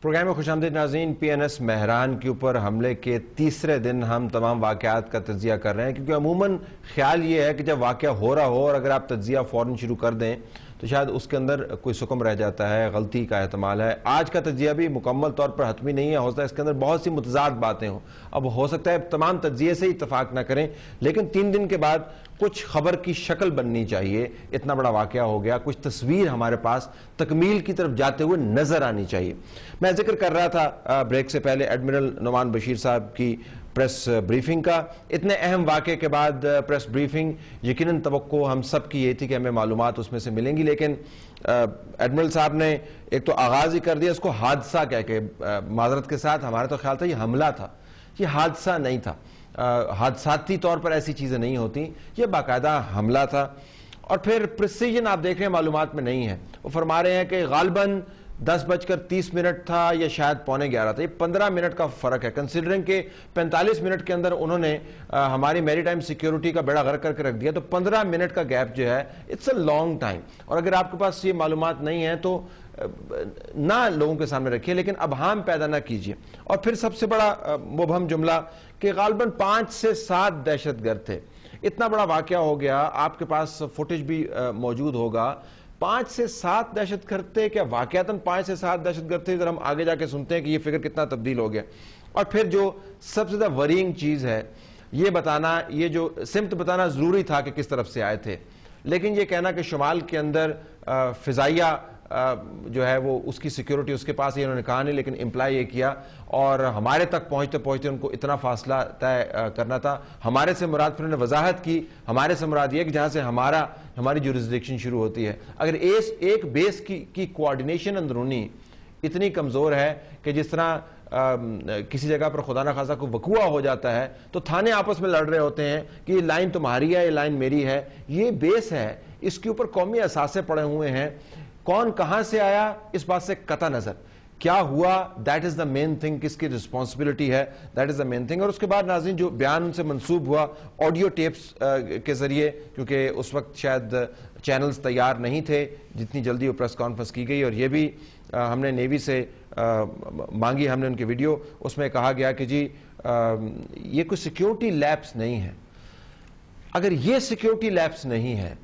Programme میں خوش آمدید ناظرین۔ پی این ایس مہران کے اوپر حملے کے تیسرے دن ہم تمام واقعات کا تجزیہ کر رہے ہیں، کیونکہ عموماً خیال یہ ہے کہ جب واقعہ ہو رہا ہو اور اگر آپ تجزیہ فوراً شروع کر دیں تو شاید اس کے اندر کوئی سکم رہ جاتا ہے، غلطی کا احتمال ہے۔ آج کا تجزیہ بھی مکمل طور پر حتمی نہیں ہے، ہو سکتا ہے اس کے اندر بہت سی متضاد باتیں ہوں، اب ہو سکتا ہے تمام تجزیے سے اتفاق نہ کریں، لیکن 3 دن کے بعد کچھ خبر کی شکل بننی چاہیے۔ اتنا بڑا واقعہ ہو گیا، کچھ تصویر ہمارے پاس تکمیل کی طرف جاتے ہوئے نظر آنی چاہیے۔ میں ذکر کر رہا تھا بریک سے پہلے ایڈمرل نعمان بشیر صاحب کی پریس بریفنگ کا۔ اتنے اہم واقعے کے بعد پریس بریفنگ یقیناً توقع ہم سب کی یہ تھی کہ ہمیں معلومات اس میں سے ملیں گی، لیکن ایڈمرل صاحب نے ایک تو آغاز ہی کر دیا اس کو حادثہ کہہ کے، معذرت کے ساتھ ہمارا تو خیال تھا یہ حملہ تھا، یہ حادثہ نہیں تھا، حادثاتی طور پر ایسی چیزیں نہیں ہوتی، یہ باقاعدہ حملہ تھا۔ اور پھر پریسیجن آپ دیکھ رہے ہیں معلومات میں نہیں ہے، وہ فرما رہے ہیں کہ غالباً 10:30 تھا یا شاید 11:45 تھا، یہ 15 منٹ کا فرق ہے، کنسیڈرنگ کہ 45 منٹ کے اندر انہوں نے ہماری میری ٹائم سیکیورٹی کا بیڑا غرق کر کے رکھ دیا، تو 15 منٹ کا گیپ جو ہے اٹس اے لانگ ٹائم۔ اور اگر آپ کے پاس یہ معلومات نہیں ہیں تو نہ لوگوں کے سامنے رکھیے، لیکن ابہام پیدا نہ کیجیے۔ اور پھر سب سے بڑا مبہم جملہ کہ غالباً 5 سے 7 دہشت گرد تھے۔ اتنا بڑا واقعہ ہو گیا، آپ کے پاس فوٹیج بھی موجود ہوگا، 5 سے 7 دہشت گرد تھے، کیا واقعاتاً 5 سے 7 دہشت گرد تھے؟ ادھر ہم آگے جا کے سنتے ہیں کہ یہ فگر کتنا تبدیل ہو گیا۔ اور پھر جو سب سے زیادہ ورینگ چیز ہے یہ بتانا، یہ جو سمت بتانا ضروری تھا کہ کس طرف سے آئے تھے، لیکن یہ کہنا کہ شمال کے اندر فضائیہ جو ہے وہ اس کی سیکیورٹی اس کے پاس ہے، انہوں نے کہا نہیں، لیکن امپلائی یہ کیا، اور ہمارے تک پہنچتے پہنچتے ان کو اتنا فاصلہ طے کرنا تھا۔ ہمارے سے مراد، پھر انہوں نے وضاحت کی، ہمارے سے مراد یہ کہ جہاں سے ہماری جورسڈکشن شروع ہوتی ہے۔ اگر ایک بیس کی کوارڈینیشن اندرونی اتنی کمزور ہے کہ جس طرح کسی جگہ پر خدا نخواستہ کوئی وقوع ہو جاتا ہے تو تھانے آپس میں لڑ رہے ہوتے ہیں کہ یہ لائن تمہاری ہے، یہ لائن میری ہے، یہ بیس ہے، اس کے اوپر قومی اثاثے پڑے ہوئے ہیں، کون کہاں سے آیا اس بات سے قطع نظر، کیا ہوا that is the main thing, کس کی رسپانسبلٹی ہے، that is the main thing. اور اس کے بعد ناظرین جو بیان ان سے منسوب ہوا آڈیو ٹیپس کے ذریعے، کیونکہ اس وقت شاید چینلز تیار نہیں تھے جتنی جلدی وہ پریس کانفرنس کی گئی، اور یہ بھی ہم نے نیوی سے مانگی، ہم نے ان کی ویڈیو، اس میں کہا گیا کہ جی یہ کوئی سیکیورٹی لیپس نہیں ہے۔ اگر یہ سیکیورٹی لیپس نہیں ہے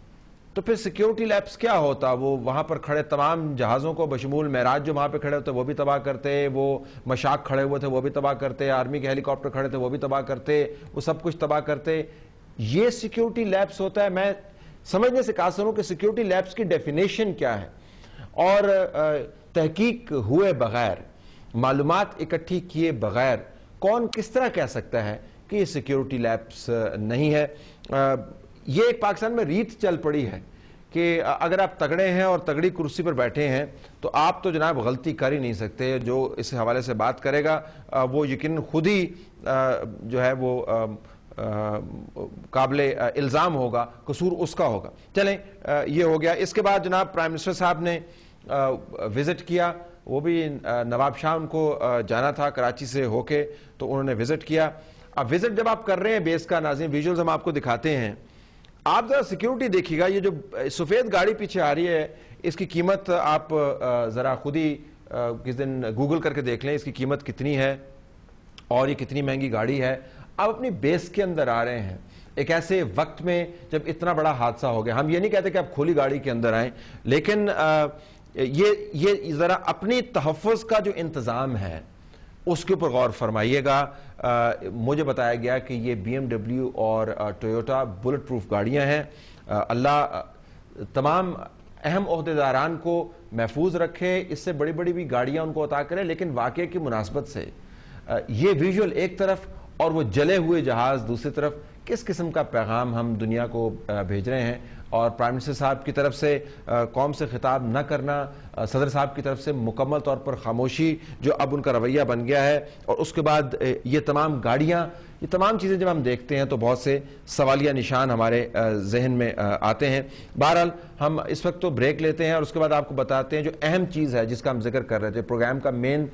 تو پھر سیکیورٹی لیپس کیا ہوتا؟ وہ وہاں پر کھڑے تمام جہازوں کو بشمول معراج جو وہاں پہ کھڑے ہوتے وہ بھی تباہ کرتے، وہ مشاق کھڑے ہوئے تھے وہ بھی تباہ کرتے، آرمی کے ہیلی کاپٹر کھڑے تھے وہ بھی تباہ کرتے، وہ سب کچھ تباہ کرتے۔ یہ سیکیورٹی لیپس ہوتا ہے؟ میں سمجھنے سے قاصر ہوں کہ سیکیورٹی لیپس کی ڈیفینیشن کیا ہے، اور تحقیق ہوئے بغیر، معلومات اکٹھی کیے بغیر کون کس طرح کہہ سکتا ہے کہ یہ سیکیورٹی لیپس نہیں ہے؟ یہ ایک پاکستان میں ریت چل پڑی ہے کہ اگر آپ تگڑے ہیں اور تگڑی کرسی پر بیٹھے ہیں تو آپ تو جناب غلطی کر ہی نہیں سکتے، جو اس حوالے سے بات کرے گا وہ یقیناً خود ہی جو ہے وہ قابل الزام ہوگا، قصور اس کا ہوگا۔ چلیں یہ ہو گیا۔ اس کے بعد جناب پرائم منسٹر صاحب نے وزٹ کیا، وہ بھی نواب شاہ ان کو جانا تھا کراچی سے ہو کے، تو انہوں نے وزٹ کیا۔ اب وزٹ جب آپ کر رہے ہیں بیس کا، ناظرین ویژولز ہم آپ کو دکھاتے ہیں، آپ ذرا سیکیورٹی دیکھیے گا۔ یہ جو سفید گاڑی پیچھے آ رہی ہے اس کی قیمت آپ ذرا خود ہی کس دن گوگل کر کے دیکھ لیں اس کی قیمت کتنی ہے اور یہ کتنی مہنگی گاڑی ہے۔ آپ اپنی بیس کے اندر آ رہے ہیں ایک ایسے وقت میں جب اتنا بڑا حادثہ ہو گیا۔ ہم یہ نہیں کہتے کہ آپ کھلی گاڑی کے اندر آئیں، لیکن یہ ذرا اپنی تحفظ کا جو انتظام ہے اس کے اوپر غور فرمائیے گا۔ مجھے بتایا گیا کہ یہ BMW اور ٹویوٹا بلٹ پروف گاڑیاں ہیں۔ اللہ تمام اہم عہدیداران کو محفوظ رکھے، اس سے بڑی بڑی بھی گاڑیاں ان کو عطا کرے، لیکن واقعے کی مناسبت سے یہ ویژول ایک طرف اور وہ جلے ہوئے جہاز دوسری طرف، کس قسم کا پیغام ہم دنیا کو بھیج رہے ہیں؟ اور پرائم منسٹر صاحب کی طرف سے قوم سے خطاب نہ کرنا، صدر صاحب کی طرف سے مکمل طور پر خاموشی جو اب ان کا رویہ بن گیا ہے، اور اس کے بعد یہ تمام گاڑیاں، یہ تمام چیزیں جب ہم دیکھتے ہیں تو بہت سے سوالیہ نشان ہمارے ذہن میں آتے ہیں۔ بہرحال ہم اس وقت تو بریک لیتے ہیں اور اس کے بعد آپ کو بتاتے ہیں جو اہم چیز ہے جس کا ہم ذکر کر رہے تھے، پروگرام کا مین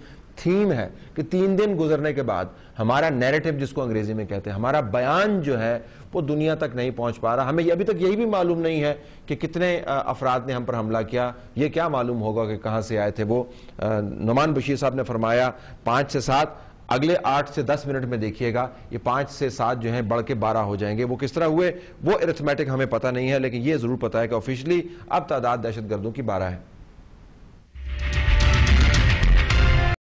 تھیم ہے کہ 3 دن گزرنے کے بعد ہمارا نیریٹو جس کو انگریزی میں کہتے ہیں، ہمارا بیان جو ہے وہ دنیا تک نہیں پہنچ پا رہا. ہمیں ابھی تک یہی بھی معلوم نہیں ہے کہ کتنے افراد نے ہم پر حملہ کیا. یہ کیا معلوم ہوگا کہ کہاں سے آئے تھے وہ. نعمان بشیر صاحب نے فرمایا 5 سے 7، اگلے 8 سے 10 منٹ میں دیکھیے گا یہ 5 سے 7 جو ہیں بڑھ کے 12 ہو جائیں گے. وہ کس طرح ہوئے وہ ارتھمیٹک ہمیں پتہ نہیں ہے، لیکن یہ ضرور پتہ ہے کہ آفیشلی اب تعداد دہشت گردوں کی 12 ہے.